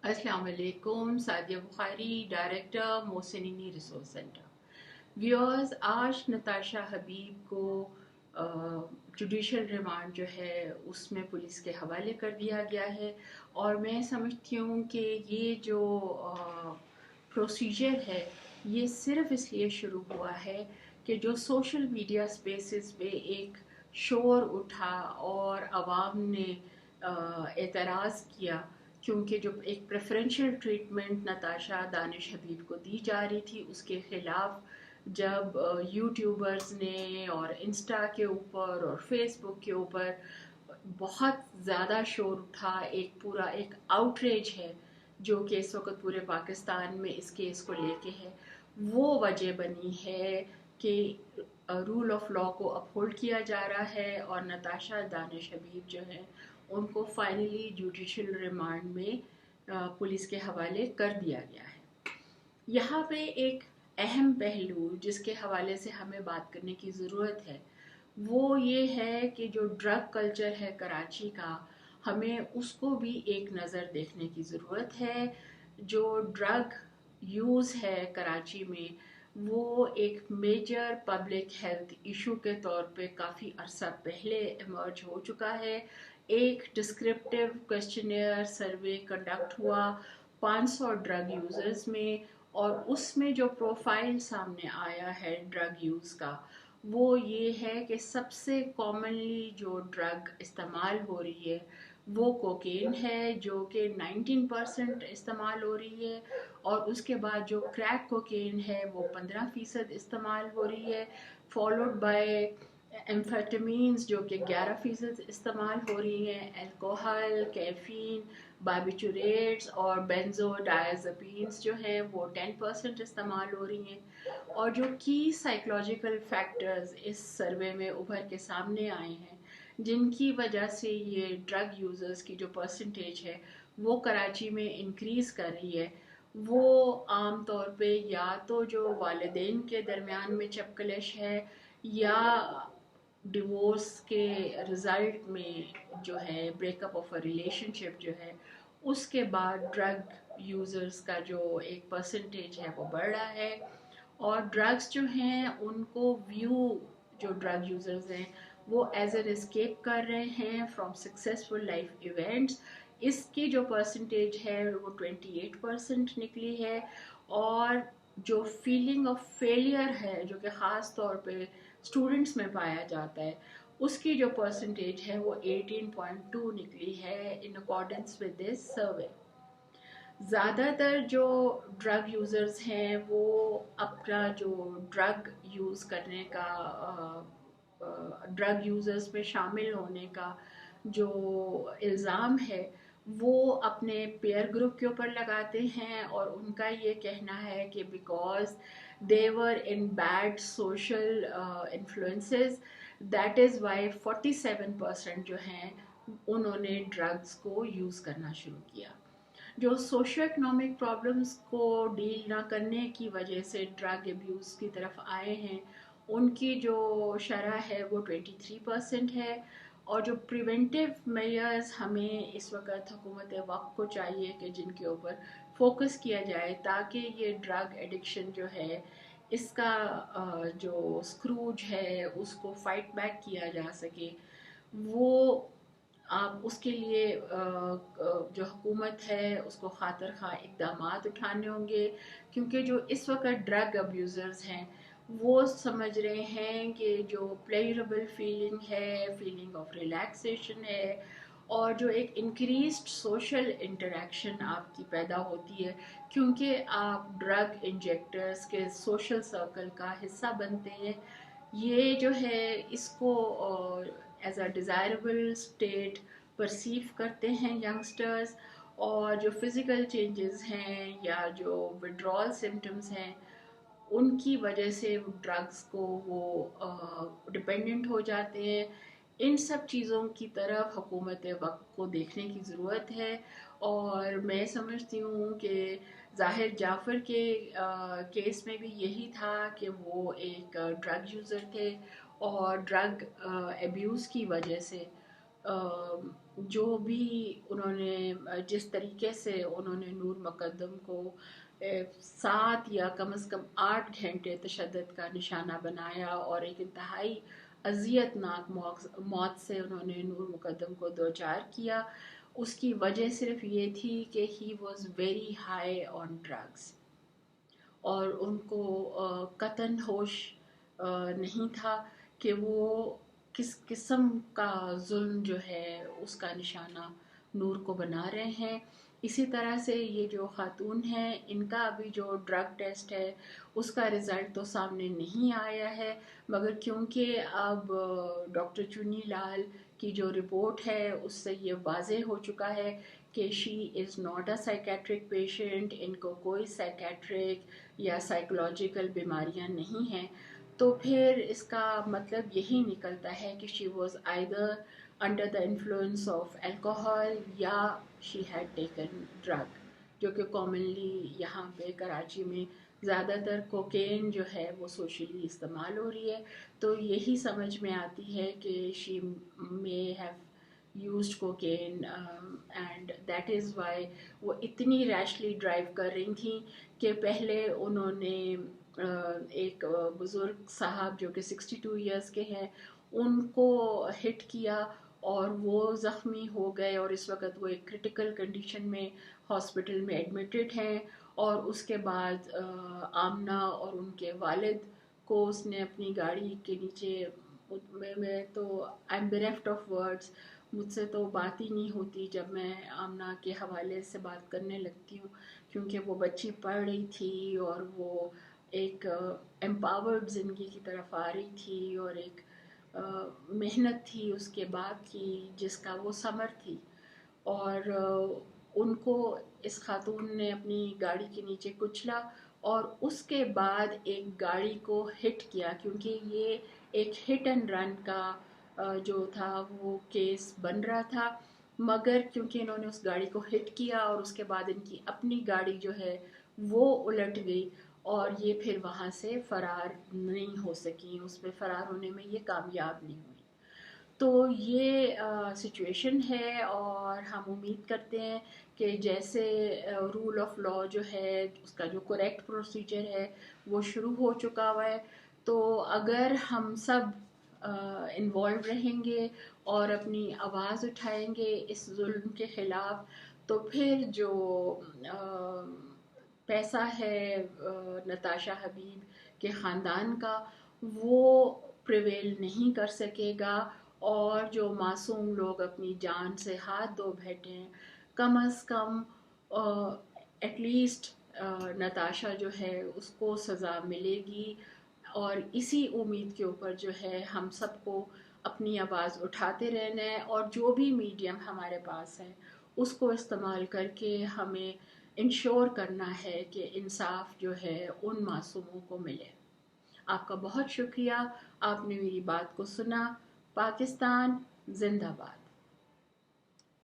अस्सलाम वालेकुम। Sadia Bukhari, director Mohsini resource centre. Viewers, आज नताशा हबीब को जुडिशल रिमांड जो है उसमें पुलिस के हवाले कर दिया गया है। और मैं समझती हूँ कि ये जो प्रोसीजर है ये सिर्फ इसलिए शुरू हुआ है कि जो सोशल मीडिया स्पेसेस पे एक शोर उठा और आवाम ने एतराज़ किया, क्योंकि जो एक प्रेफरेंशियल ट्रीटमेंट नताशा दानिश हबीब को दी जा रही थी उसके ख़िलाफ़ जब यूट्यूबर्स ने और इंस्टा के ऊपर और फेसबुक के ऊपर बहुत ज़्यादा शोर उठा, एक पूरा एक आउटरीच है जो कि इस वक्त पूरे पाकिस्तान में इस केस को लेके है, वो वजह बनी है कि रूल ऑफ लॉ को अपहोल्ड किया जा रहा है और नताशा दानिश हबीब जो है उनको फाइनली जुडिशल रिमांड में पुलिस के हवाले कर दिया गया है। यहाँ पे एक अहम पहलू जिसके हवाले से हमें बात करने की ज़रूरत है वो ये है कि जो ड्रग कल्चर है कराची का, हमें उसको भी एक नज़र देखने की ज़रूरत है। जो ड्रग यूज़ है कराची में वो एक मेजर पब्लिक हेल्थ इशू के तौर पे काफ़ी अरसा पहले इमर्ज हो चुका है। एक डिस्क्रिप्टिव क्वेश्चनियर सर्वे कंडक्ट हुआ 500 ड्रग यूज़र्स में, और उसमें जो प्रोफाइल सामने आया है ड्रग यूज़ का वो ये है कि सबसे कॉमनली जो ड्रग इस्तेमाल हो रही है वो कोकेन है, जो कि 19% इस्तेमाल हो रही है, और उसके बाद जो क्रैक कोकेन है वो 15% इस्तेमाल हो रही है, फॉलोड बाय एम्फेटामीन्स जो कि 11% इस्तेमाल हो रही हैं, अल्कोहल, कैफीन, बार्बिचुरेट्स और बेंजोडायज़ेपीन्स जो है वो 10% इस्तेमाल हो रही हैं। और जो की साइकोलॉजिकल फैक्टर्स इस सर्वे में उभर के सामने आए हैं जिनकी वजह से ये ड्रग यूज़र्स की जो परसेंटेज है वो कराची में इंक्रीज़ कर रही है, वो आम तौर पे या तो जो वालिदैन के दरमियान में चपकलिश है या डिवोर्स के रिज़ल्ट में जो है ब्रेकअप ऑफ अ रिलेशनशिप जो है उसके बाद ड्रग यूज़र्स का जो एक परसेंटेज है वो बढ़ रहा है। और ड्रग्स जो हैं उनको व्यू जो ड्रग यूज़र्स हैं वो एज एन एस्केप कर रहे हैं फ्रॉम सक्सेसफुल लाइफ इवेंट्स। इसकी जो परसेंटेज है वो 28% निकली है। और जो फीलिंग ऑफ फेलियर है जो कि ख़ास तौर पे स्टूडेंट्स में पाया जाता है उसकी जो परसेंटेज है वो 18.2 निकली है in accordance with this survey. ज़्यादातर जो ड्रग यूज़र्स हैं वो अपना जो ड्रग यूज़ करने का ड्रग यूज़र्स में शामिल होने का जो इल्ज़ाम है वो अपने पेयर ग्रुप के ऊपर लगाते हैं, और उनका ये कहना है कि because they were in bad social influences that is why 47% जो हैं उन्होंने ड्रग्स को यूज़ करना शुरू किया। जो सोशो इकोनॉमिक प्रॉब्लम्स को डील ना करने की वजह से ड्रग अब्यूज़ की तरफ आए हैं उनकी जो शरह है वो 23% है। और जो प्रिवेंटिव मेजर्स हमें इस वक्त हुकूमत वक्त को चाहिए कि जिनके ऊपर फोकस किया जाए ताकि ये ड्रग एडिक्शन जो है इसका जो स्क्रूज है उसको फाइट बैक किया जा सके, वो आप उसके लिए जो हुकूमत है उसको खातिर खा इकदाम उठाने होंगे। क्योंकि जो इस वक्त ड्रग अब्यूज़र्स हैं वो समझ रहे हैं कि जो प्लेजरेबल फीलिंग है, फीलिंग ऑफ रिलैक्सेशन है, और जो एक इंक्रीज्ड सोशल इंटरेक्शन आपकी पैदा होती है क्योंकि आप ड्रग इंजेक्टर्स के सोशल सर्कल का हिस्सा बनते हैं, ये जो है इसको as a desirable state perceive करते हैं यंगस्टर्स। और जो फिज़िकल चेंजेस हैं या जो विड्रॉल सिम्टम्स हैं उनकी वजह से ड्रग्स को वो डिपेंडेंट हो जाते हैं। इन सब चीज़ों की तरफ हुकूमत वक्त को देखने की ज़रूरत है। और मैं समझती हूँ कि ज़ाहिर जाफ़र के केस में भी यही था कि वो एक ड्रग यूज़र थे और ड्रग एब्यूज़ की वजह से جو بھی انہوں نے جس طریقے سے انہوں نے نور مقدم کو 7 یا کم از کم 8 گھنٹے تشدد کا نشانہ بنایا اور ایک انتہائی اذیت ناک موت سے انہوں نے نور مقدم کو دوچار کیا، اس کی وجہ صرف یہ تھی کہ he was very high on drugs, اور ان کو قطعاً ہوش نہیں تھا کہ وہ کس قسم کا ظلم جو ہے اس کا نشانہ نور کو بنا رہے ہیں۔ اسی طرح سے یہ جو خاتون ہیں، ان کا ابھی جو ڈرگ ٹیسٹ ہے اس کا رزلٹ تو سامنے نہیں آیا ہے، مگر کیونکہ اب ڈاکٹر چنی لال کی جو رپورٹ ہے اس سے یہ واضح ہو چکا ہے کہ she is not a psychiatric patient, ان کو کوئی سائیکیٹرک یا سائیکولوجیکل بیماریاں نہیں ہیں، تو پھر اس کا مطلب یہی نکلتا ہے کہ she was either under the influence of alcohol یا شی ہیڈ ٹیکن ڈرگ، جو کہ کامنلی یہاں پہ کراچی میں زیادہ تر کوکین جو ہے وہ سوشلی استعمال ہو رہی ہے، تو یہی سمجھ میں آتی ہے کہ she may have used cocaine and that is why وہ اتنی ریشلی ڈرائیو کر رہی تھیں کہ پہلے انہوں نے ایک بزرگ صاحب جو کہ 62 ایئرس کے ہیں ان کو ہٹ کیا اور وہ زخمی ہو گئے، اور اس وقت وہ ایک کرٹیکل کنڈیشن میں ہاسپٹل میں ایڈمیٹڈ ہیں، اور اس کے بعد آمنہ اور ان کے والد کو اس نے اپنی گاڑی کے نیچے، میں تو آئی ایم بیریفٹ آف ورڈس، مجھ سے تو بات ہی نہیں ہوتی جب میں آمنہ کے حوالے سے بات کرنے لگتی ہوں، کیونکہ وہ بچی پڑھ رہی تھی اور وہ ایک امپاورڈ زندگی کی طرف آ رہی تھی، اور ایک محنت تھی اس کے بعد کی جس کا وہ ثمر تھی، اور ان کو اس خاتون نے اپنی گاڑی کے نیچے کچلا اور اس کے بعد ایک گاڑی کو ہٹ کیا، کیونکہ یہ ایک ہٹ اینڈ رن کا جو تھا وہ کیس بن رہا تھا، مگر کیونکہ انہوں نے اس گاڑی کو ہٹ کیا اور اس کے بعد ان کی اپنی گاڑی جو ہے وہ الٹ گئی اور یہ پھر وہاں سے فرار نہیں ہو سکی، اس میں فرار ہونے میں یہ کامیاب نہیں ہوئی۔ تو یہ سچویشن ہے، اور ہم امید کرتے ہیں کہ جیسے رول آف لاء جو ہے اس کا جو کریکٹ پروسیجر ہے وہ شروع ہو چکا ہوا ہے، تو اگر ہم سب انوالو رہیں گے اور اپنی آواز اٹھائیں گے اس ظلم کے خلاف، تو پھر جو پیسہ ہے نتاشا حبیب کے خاندان کا وہ پریویل نہیں کر سکے گا، اور جو معصوم لوگ اپنی جان سے ہاتھ دھو بیٹھے ہیں کم از کم ایٹ لیسٹ نتاشا جو ہے اس کو سزا ملے گی، اور اسی امید کے اوپر جو ہے ہم سب کو اپنی آواز اٹھاتے رہنا ہے، اور جو بھی میڈیم ہمارے پاس ہے اس کو استعمال کر کے ہمیں انشور کرنا ہے کہ انصاف جو ہے ان معصوموں کو ملے۔ آپ کا بہت شکریہ، آپ نے میری بات کو سنا۔ پاکستان زندہ باد۔